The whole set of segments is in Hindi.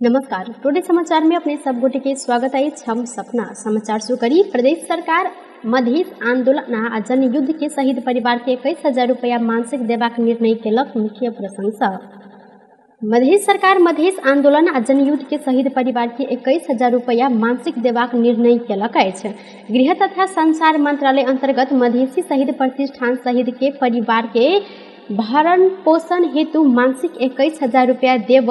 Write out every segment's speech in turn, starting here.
नमस्कार, टुडे समाचार में अपने सब गोटे के स्वागत है। हम सपना समाचार शुरू करी। प्रदेश सरकार मधेश आंदोलन आ जनयुद्ध के शहीद परिवार के 21,000 रुपया मानसिक देबाक निर्णय केलक मुख्य प्रशंसा। मधेश सरकार मधेश आंदोलन आ जनयुद्ध के शहीद परिवार के 21,000 रुपया मानसिक देबाक निर्णय केलक अछि। गृह तथा संचार मंत्रालय अंतर्गत मधेसी शहीद प्रतिष्ठान शहीद के परिवार के भरण पोषण हेतु मानसिक 21,000 रुपया देव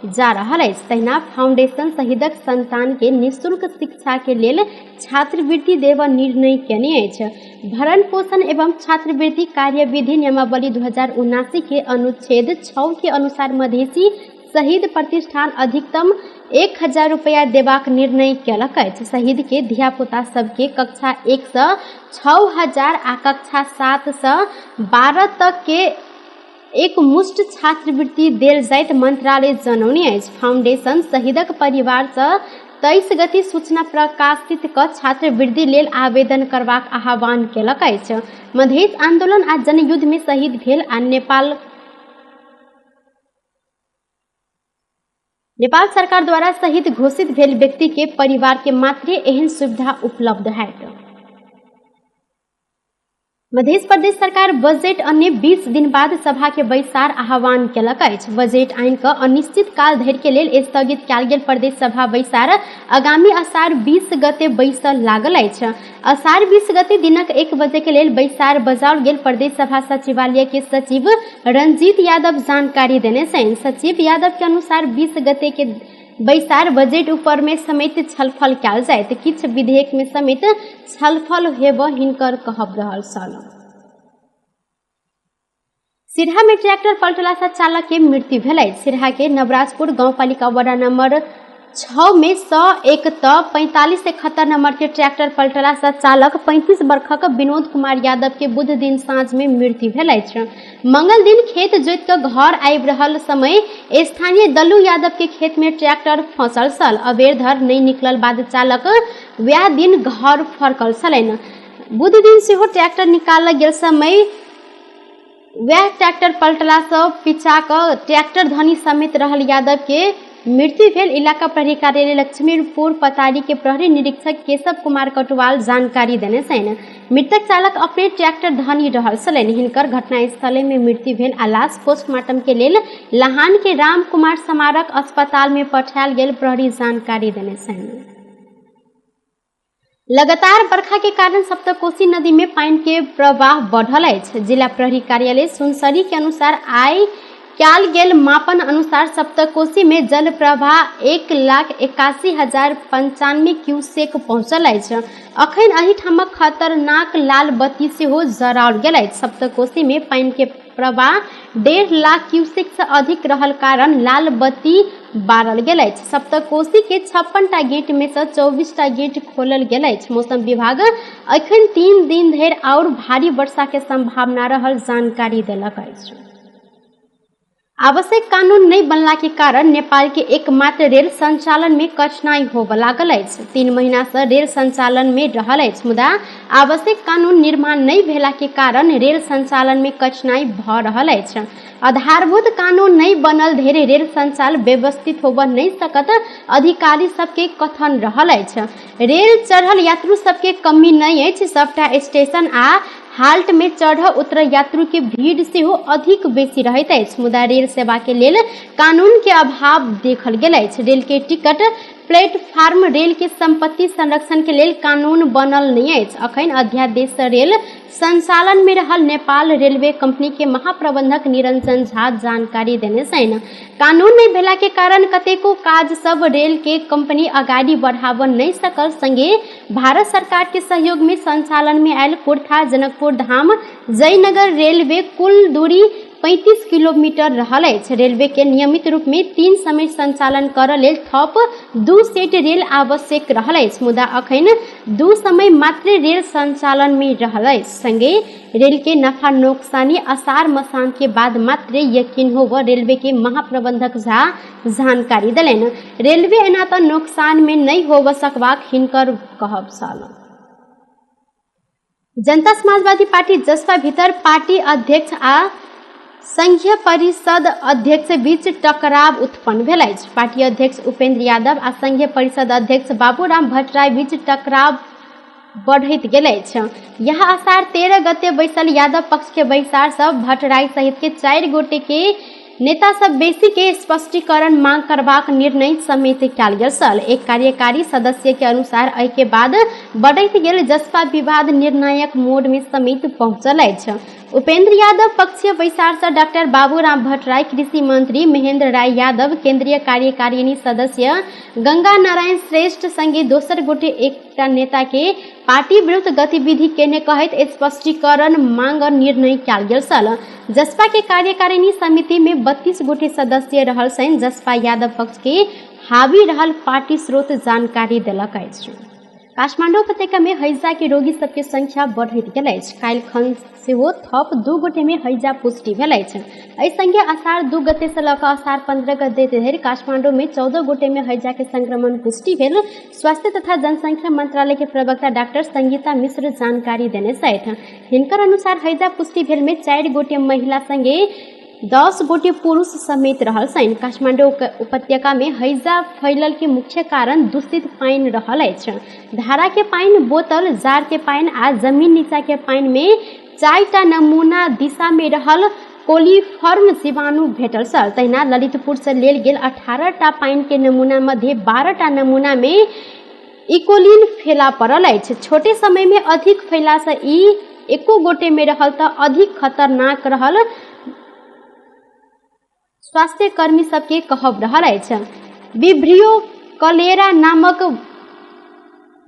जा रहा है। तहिना फाउंडेशन शहीदक संतान के निःशुल्क शिक्षा के लेल छात्रवृत्ति देव निर्णय केने अछि। भरण पोषण एवं छात्रवृत्ति कार्यविधि नियमावली 2079 के अनुच्छेद 6 के अनुसार मधेसी शहीद प्रतिष्ठान अधिकतम 1,000 रुपया देबाक निर्णय केलक अछि। शहीद के धिया पुता सबके कक्षा 1 से 6,000 आ कक्षा 7 से 12 तक के एक मुश्त छात्रवृत्ति देल जाइत मंत्रालय जनौने अछि। फाउंडेशन शहीदक परिवार से 23 गति सूचना प्रकाशित क छात्रवृत्ति लेल आवेदन करबाक आह्वान केलक अछि। मधेश आंदोलन आ जनयुद्ध में शहीद भेल आ नेपाल सरकार द्वारा शहीद घोषित भेल व्यक्ति के परिवार के मात्र एहन सुविधा उपलब्ध है। मध्य प्रदेश सरकार बजट अन्य 20 दिन बाद सभा के बैसार आह्वान केलक अछि। बजट आइन का अनिश्चित काल धरि के लेल स्थगित कयल गेल प्रदेश सभा बैसार आगामी आषाढ़ 20 गते बैसल लागल अछि। आषाढ़ 20 गते दिनक 1 बजे के लेल बैसार बजाओल गेल प्रदेश सभा सचिवालय के सचिव रंजीत यादव जानकारी देने छथि। सचिव यादव के अनुसार 20 गते के बैसार बजट ऊपर में समेत छलफल कयल जायत। किछ विधेयक में समेत छलफल हेब हिनकर कहब रहल छल। सिरहा में ट्रैक्टर पलटला से चालक के मृत्यु भेल। सिरहा के नवराजपुर गांवपालिका वार्ड नंबर 6 में 101 त 4571 नंबर के ट्रैक्टर पलटला से चालक 35 वर्षक विनोद कुमार यादव के बुध दिन साँझ में मृत्यु भेल अछि। मंगल दिन खेत जोत क घर आबि रहल समय स्थानीय दल्लू यादव के खेत में ट्रैक्टर फंसल छल। अबेर धर नहीं निकलल बाद चालक वह दिन घर फरकल छलनि। बुध दिन सेहो ट्रैक्टर निकालल गेल समय वह ट्रैक्टर पलटला से पिछा क ट्रैक्टर धनी समेत रहल यादव के मृत्यु भेल। इलाका प्रहरी कार्यालय लक्ष्मीपुर पतारी के प्रहरी निरीक्षक केशव कुमार कटवाल जानकारी देने छथि। मृतक चालक अपने ट्रैक्टर धनी रहल छलनि। हिनकर घटनास्थल में मृत्यु भेल आ लाश पोस्टमार्टम के लेल लहान के राम कुमार स्मारक अस्पताल में पठायल गेल प्रहरी जानकारी देने छथि। लगातार बरखा के कारण सप्तकोशी नदी में पानी के प्रवाह बढ़ल अछि। जिला प्रहरी कार्यालय सुनसरी के अनुसार आइ कयल गेल मापन अनुसार सप्तकोशी में जल प्रवाह 1,81,095 क्यूसेक पहुंचल अछि। अखन एहि ठामक खतरनाक लाल बत्ती सेहो जराओल गेल अछि। सप्तकोशी में पानी के प्रवाह 1.5 लाख क्यूसेक से अधिक रहल कारण लाल बत्ती बारल गेल अछि। सप्तकोशी के 56 टा गेट में से 24 टा गेट खोलल गेल अछि। मौसम विभाग अखन 3 दिन धरि और भारी वर्षा के संभावना रहल जानकारी देलक अछि। आवश्यक कानून नहीं बनला के कारण नेपाल के एकमात्र रेल संचालन में कठिनाई होब लागल अछि। 3 महीना से रेल संचालन में रहल अछि, मुदा आवश्यक कानून निर्माण नहीं भेला के कारण रेल संचालन में कठिनाई भ रहल अछि। आधारभूत कानून नहीं बनल धरि रेल संचालन व्यवस्थित होब नहीं सकत अधिकारी सबके कथन रहल अछि। रेल चढ़ल यात्रु सबके कमी नहीं अछि। सबटा स्टेशन आ हाल्ट में चढ़ उतर यात्रु के भीड़ सेहो अधिक बेसी रहैत अछि, मुदा रेल सेवा के लेल कानून के अभाव देखल गेल अछि। रेल के टिकट प्लेटफार्म रेल के संपत्ति संरक्षण के लेल कानून बनल नहीं अछि। अखन अध्यादेश से रेल संचालन में रहल नेपाल रेलवे कंपनी के महाप्रबंधक निरंजन झा जानकारी देने छथि। कानून नहीं भेला के कारण कतेको काज सब रेल के कंपनी आगाड़ी बढ़ाब नहीं सकल। संगे भारत सरकार के सहयोग में संचालन में आयल कुर्था जनकपुर धाम जयनगर रेलवे कुल दूरी 35 किलोमीटर रहल अछि। रेलवे के नियमित रूप में 3 समय संचालन करऽ लेल थप 2 सेट रेल आवश्यक रहल अछि, मुदा अखन 2 समय मात्र रेल संचालन में रहल अछि। संगे रेल के नफा नुकसानी आषाढ़ मसान के बाद मात्र यकीन होब रेलवे के महाप्रबंधक झा जानकारी देलनि। रेलवे एना तऽ नुकसान में नहीं होब सकबाक हिनकर कहब छल। जनता समाजवादी पार्टी जसपा भीतर पार्टी अध्यक्ष आ संघीय परिषद अध्यक्ष बीच टकराव उत्पन्न भेल अछि। पार्टी अध्यक्ष उपेंद्र यादव आ संघीय परिषद अध्यक्ष बाबूराम भट्टराई बीच टकराव बढ़ैत गेल अछि। यहाँ आषाढ़ 13 गते बैसल यादव पक्ष के बैसार सब भट्टराई सहित के 4 गोटे के नेता सब बेसी के स्पष्टीकरण मांग करबाक निर्णय समेत कयल गेल छल। एक कार्यकारी सदस्य के अनुसार एहि के बाद बढ़ैत गेल जसपा विवाद निर्णायक मोड में समेत पहुंचल अछि। उपेंद्र यादव पक्षीय बैसार से डॉक्टर बाबूराम भट्टराई, कृषि मंत्री महेंद्र राय यादव, केंद्रीय कार्यकारिणी सदस्य गंगा नारायण श्रेष्ठ संगे दोसर गोटे एकटा नेता के पार्टी विरुद्ध गतिविधि केने कहैत स्पष्टीकरण मांग निर्णय कयल गेल छल। जसपा के कार्यकारिणी समिति में 32 गोटे सदस्य रहल छनि। जसपा यादव पक्ष के हावी रहल पार्टी स्रोत जानकारी देलक अछि। काठमांडू उपत्यका में हैजा के रोगी सबके संख्या बढ़ैत गेल अछि। काल्हि खन सेहो थप 2 गोटे में हैजा पुष्टि भेल अछि। एहि संगे आषाढ़ 2 गते से लऽ कऽ आषाढ़ 15 गते धरि काठमांडू में 14 गोटे में हैजा के संक्रमण पुष्टि भेल। स्वास्थ्य तथा जनसंख्या मंत्रालय के प्रवक्ता डॉक्टर संगीता मिश्र जानकारी देने छथि। हिनकर अनुसार हैजा पुष्टि भेल में 4 गोटे महिला संगे 10 गोटे पुरुष समेत रहल छनि। काठमांडू उपत्यका में हैजा फैलल के मुख्य कारण दूषित पानि रहल अछि। धारा के पानि, बोतल, जार के पानि आ जमीन नीचा के पानि में 4टा नमूना दिशा में रहल कोलीफॉर्म जीवाणु भेटल छल। तहिना ललितपुर से लेल गेल 18टा पानि के नमूना मध्य 12टा नमूना में इकोलिन फैला पड़ल अछि। छोटे समय में अधिक फैला से ई एको गोटे में रहल तऽ अधिक खतरनाक रहल स्वास्थ्य कर्मी सबके कहब रहल अछि। विब्रियो कलेरा नामक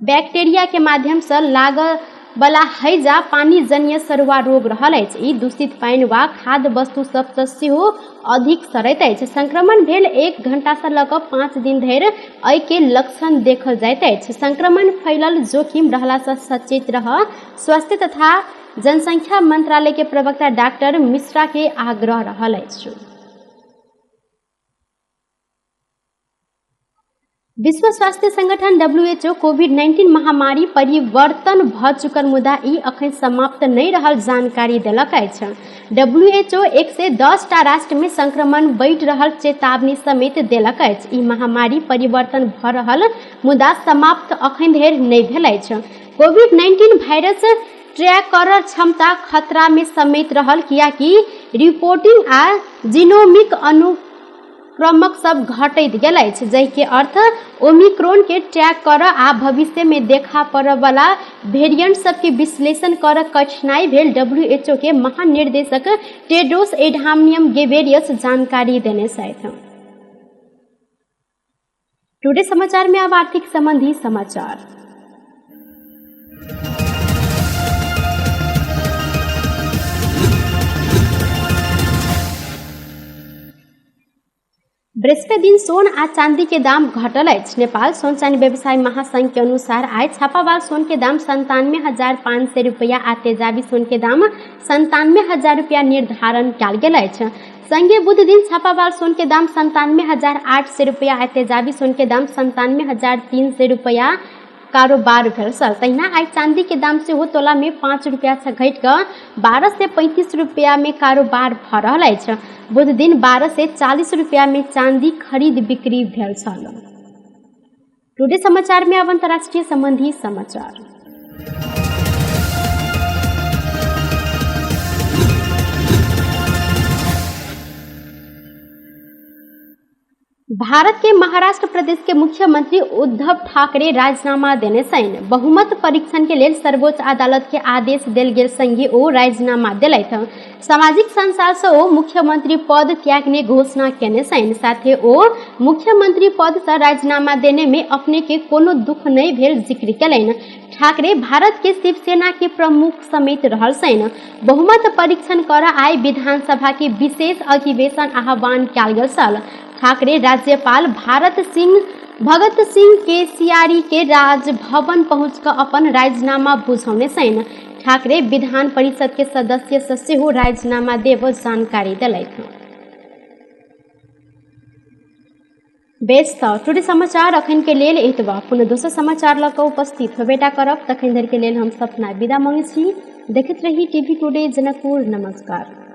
बैक्टीरिया के माध्यम से लागल बला हैजा पानी जन्य सरुआ रोग रहल अछि। ई दूषित पानि वा खाद्य वस्तु सब से सेहो अधिक सड़ैत अछि। संक्रमण भेल 1 घंटा से लऽ कऽ 5 दिन धरि एहि के लक्षण देखल जाइत अछि। संक्रमण फैलल जोखिम रहला से सचेत रह स्वास्थ्य तथा जनसंख्या मंत्रालय के प्रवक्ता डॉक्टर मिश्रा के आग्रह रहल अछि। विश्व स्वास्थ्य संगठन WHO कोविड-19 महामारी परिवर्तन भ चुकल मुदा ई अखन समाप्त नहीं रहल जानकारी देलक अछि। WHO 1 से 10 टा राष्ट्र में संक्रमण बढ़ि रहल चेतावनी समेत देलक अछि। ई महामारी परिवर्तन भ रहल मुदा समाप्त अखन धरि नहीं भेल अछि। कोविड-19 वायरस ट्रैक करर क्षमता खतरा में समेत रहल, कियाकि रिपोर्टिंग आ जीनोमिक अनुक्रमक सब घटैत गेल अछि, जाहि के अर्थ ओमिक्रॉन के ट्रैक कर आ भविष्य में देखा पड़य वाला वेरिएंट सब के विश्लेषण कर कठिनाई भेल। WHO के महानिर्देशक टेड्रोस एडानॉम गेब्रेयेसस जानकारी देने छथि। टुडे समाचार में अब आर्थिक संबंधी समाचार। बृहस्पति दिन सोन आ चांदी के दाम घटल अछि। नेपाल सोन चांदी व्यवसाय महासंघ के अनुसार आइ छापावार सोन के दाम 97,500 रुपया आ तेजाबी सोन के दाम 97,000 रुपया निर्धारण कयल गेल अछि। संगे बुध दिन छापावार सोन के दाम 97,800 रुपया आ तेजाबी सोन के दाम 97,300 रुपया कारोबार भेल छल। तहिना आइ चांदी के दाम सेहो तोला में 5 रुपया से घटि कऽ 12 से 35 रुपया में कारोबार भ रहल अछि। बुध दिन 12 से 40 रुपया में चांदी खरीद बिक्री भेल छल। टुडे समाचार में अब अंतर्राष्ट्रीय संबंधी समाचार। भारत के महाराष्ट्र प्रदेश के मुख्यमंत्री उद्धव ठाकरे राजीनामा देने छनि। बहुमत परीक्षण के लेल सर्वोच्च अदालत के आदेश देल गेल संगे ओ राजीनामा देलथि। सामाजिक संसार से ओ मुख्यमंत्री पद त्यागने घोषणा केने छनि। साथे ओ मुख्यमंत्री पद से राजीनामा देने में अपने के कोनो दुख नहीं भेल जिक्र केलनि। ठाकरे भारत के शिवसेना के प्रमुख समेत रहल छनि। बहुमत परीक्षण कर आइ विधानसभा के विशेष अधिवेशन आह्वान कयल गेल छल। ठाकरे राज्यपाल भगत सिंह केसियारी के राजभवन पहुंचकर अपन राजीनामा बुझौने छनि। ठाकरे विधान परिषद के सदस्य से सेहो राजीनामा देब जानकारी देलथि। बेस टुडे समाचार अखन के लेल एतबा। पुनः दोसर समाचार लऽ कऽ उपस्थित होबेटा करब। तखन धरि के लेल हम सपना विदा मांगै छी। देखैत रही टीवी टुडे जनकपुर। नमस्कार।